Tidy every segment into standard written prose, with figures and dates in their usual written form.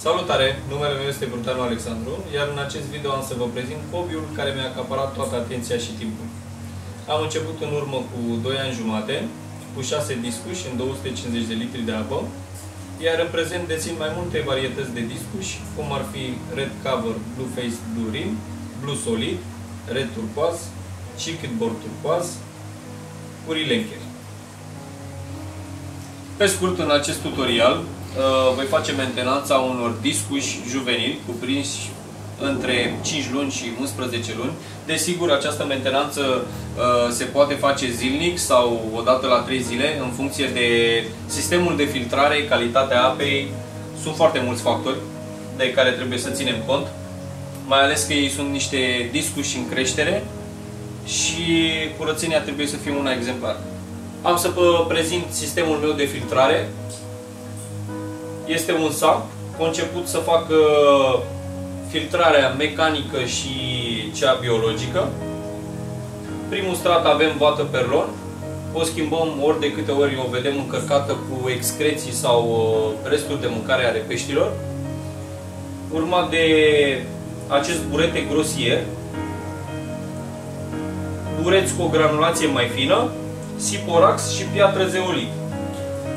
Salutare! Numele meu este Brutanu Alexandru, iar în acest video am să vă prezint hobby-ul care mi-a acaparat toată atenția și timpul. Am început în urmă cu 2 ani jumate, cu 6 discuși în 250 de litri de apă, iar în prezent dețin mai multe varietăți de discuși, cum ar fi Red Cover, Blue Face, Blue Rim, Blue Solid, Red Turquoise, Checkerboard Turquoise, Lenker. Pe scurt, în acest tutorial voi face mentenanța unor discuși juvenili cuprinși între 5 luni și 11 luni. Desigur, această mentenanță se poate face zilnic sau odată la 3 zile, în funcție de sistemul de filtrare, calitatea apei. Sunt foarte mulți factori de care trebuie să ținem cont, mai ales că ei sunt niște discuși în creștere și curățenia trebuie să fie una exemplară. Am să vă prezint sistemul meu de filtrare. Este un sac conceput să facă filtrarea mecanică și cea biologică. Primul strat avem vată perlon. O schimbăm ori de câte ori o vedem încărcată cu excreții sau resturi de mâncare ale peștilor. Urmat de acest burete grosier, bureți cu o granulație mai fină, siporax și piatră zeolit.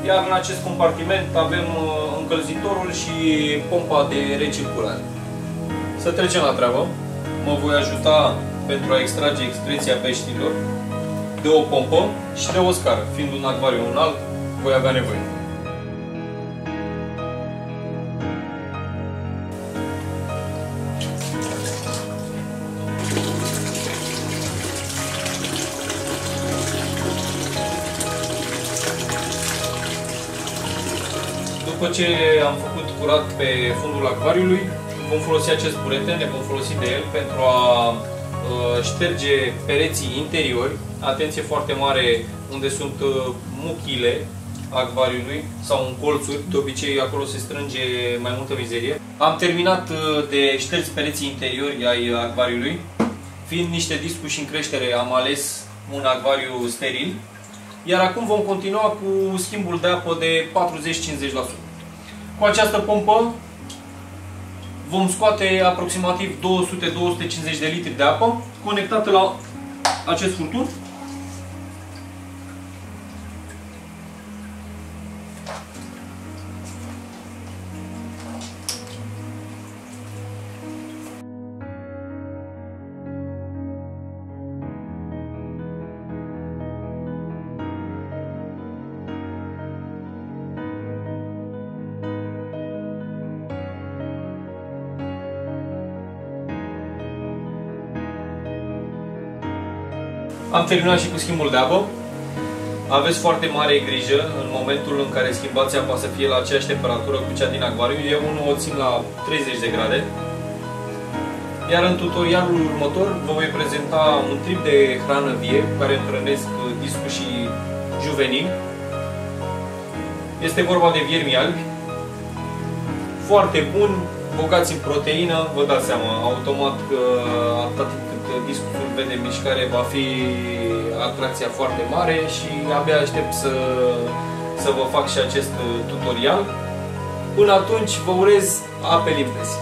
Iar în acest compartiment avem încălzitorul și pompa de recirculare. Să trecem la treabă. Mă voi ajuta pentru a extrage excreția peștilor de o pompă și de o scară. Fiind un acvariu înalt, voi avea nevoie. După ce am făcut curat pe fundul acvariului, vom folosi acest burete, ne vom folosi de el pentru a șterge pereții interiori. Atenție foarte mare unde sunt muchile acvariului sau în colțuri, de obicei acolo se strânge mai multă mizerie. Am terminat de șters pereții interiori ai acvariului. Fiind niște discuși în creștere, am ales un acvariu steril. Iar acum vom continua cu schimbul de apă de 40-50%. Cu această pompă vom scoate aproximativ 200-250 de litri de apă conectată la acest furtun. Am terminat și cu schimbul de apă. Aveți foarte mare grijă în momentul în care schimbați apa să fie la aceeași temperatură cu cea din acvariu. Eu unul o țin la 30 de grade. Iar în tutorialul următor vă voi prezenta un trip de hrană vie cu care întâlnesc discușii juvenili. Este vorba de viermi albi, foarte buni, bogați în proteină. Vă dați seama automat că atât discusul vede mișcare va fi atracția foarte mare și abia aștept să vă fac și acest tutorial. Până atunci vă urez ape limpezi!